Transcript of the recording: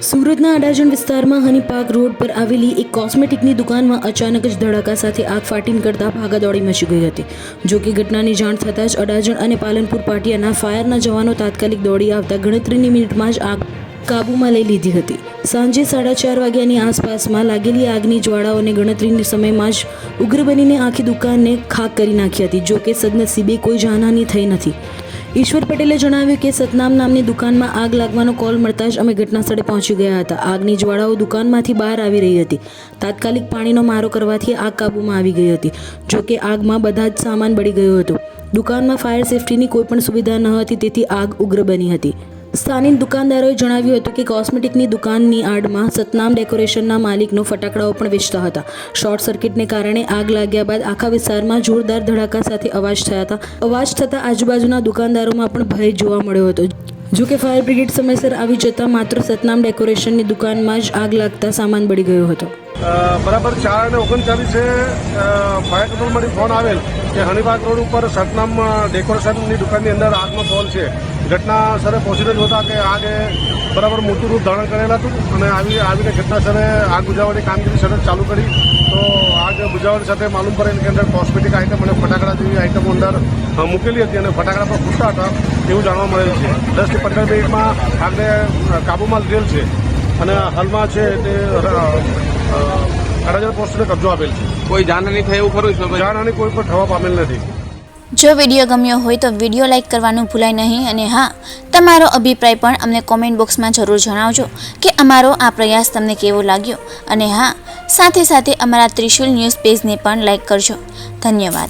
સુરતના અડાજણ વિસ્તારમાં Honey Park road પર આવેલી એક કોસ્મેટિકની દુકાનમાં અચાનક જ ધડાકા સાથે આગ ફાટી નીકળતા ભાગાદોડી મચી ગઈ હતી। જો કે ઘટનાની જાણ થતાં જ અડાજણ અને પાલનપુર પાટિયાના ફાયરના જવાનો તાત્કાલિક દોડી આવતા ગણતરીની મિનિટમાં જ આગ કાબૂમાં લઈ લીધી હતી। સાંજે 4:30 વાગ્યાની આસપાસમાં લાગેલી આગની જ્વાળાઓને ગણતરીના સમયમાં જ ઉગ્ર બનીને આખી દુકાનને ખાક કરી નાખી હતી। જો કે સદનસીબે કોઈ જાનહાનિ થઈ નથી। ઈશ્વર પટેલે જણાવ્યું કે સતનામ નામની દુકાનમાં આગ લાગવાનો કોલ મળતા જ અમે ઘટના સ્થળે પહોંચી ગયા હતા। આગની જ્વાળાઓ દુકાનમાંથી બહાર આવી રહી હતી। તાત્કાલિક પાણીનો મારો કરવાથી આગ કાબૂમાં આવી ગઈ હતી। જો કે આગમાં બધા જ સામાન બળી ગયો હતો। દુકાનમાં ફાયર સેફટીની કોઈ પણ સુવિધા ન હતી, તેથી આગ ઉગ્ર બની હતી। સ્થાનિક દુકાનદારોએ જણાવ્યું હતું કે કોસ્મેટિકની દુકાનની આડમાં સતનામ ડેકોરેશનના માલિકનો ફટાકડાઓ પણ વેચતા હતા। શોર્ટ સર્કિટને કારણે આગ લાગ્યા બાદ આખા વિસ્તારમાં જોરદાર ધડાકા સાથે અવાજ થતાં આજુબાજુના દુકાનદારોમાં પણ ભય જોવા મળ્યો હતો। જો કે ફાયર બ્રિગેડ સમયસર આવી જતાં માત્ર સતનામ ડેકોરેશનની દુકાનમાં જ આગ લાગતા સામાન બળી ગયો હતો। બરાબર 4:39 ફાયર કંટ્રોલમાંથી ફોન આવેલ કે હનીપાર્ક રોડ ઉપર સતનામ ડેકોરેશનની દુકાનની અંદર આગનો કોલ છે। ઘટના સ્થળે પહોંચીને જોતા કે આગ બરાબર મોટું રૂપ ધારણ કરેલ હતું અને આવીને ઘટના સ્થળે આગ બુઝાવવાની કામગીરી સતત ચાલુ કરી તો આગ બુઝાવવાની સાથે માલુમ પડેલ કે અંદર કોસ્મેટિક આઇટમ અને ફટાકડા જેવી આઇટમો અંદર મૂકેલી હતી અને ફટાકડા પણ ફૂટતા હતા એવું જાણવા મળેલ છે। 10 થી 15 મિનિટમાં આગને કાબૂમાં લીધેલ છે અને હાલમાં છે તે અડાજણ પોસ્ટને કબજો આપેલ છે। કોઈ જાનહાનિ થાય એવું ખરું? જાનહાનિ કોઈ પણ થવા પામેલ નથી। જો વિડીયો ગમ્યો હોય તો વિડીયો લાઇક કરવાનું ભૂલાય નહીં અને હા, તમારો અભિપ્રાય પણ અમને કોમેન્ટ બોક્સમાં જરૂર જણાવજો કે અમારો આ પ્રયાસ તમને કેવો લાગ્યો। અને હા, સાથે સાથે અમારા ત્રિશુલ ન્યૂઝ પેજને પણ લાઇક કરજો। ધન્યવાદ।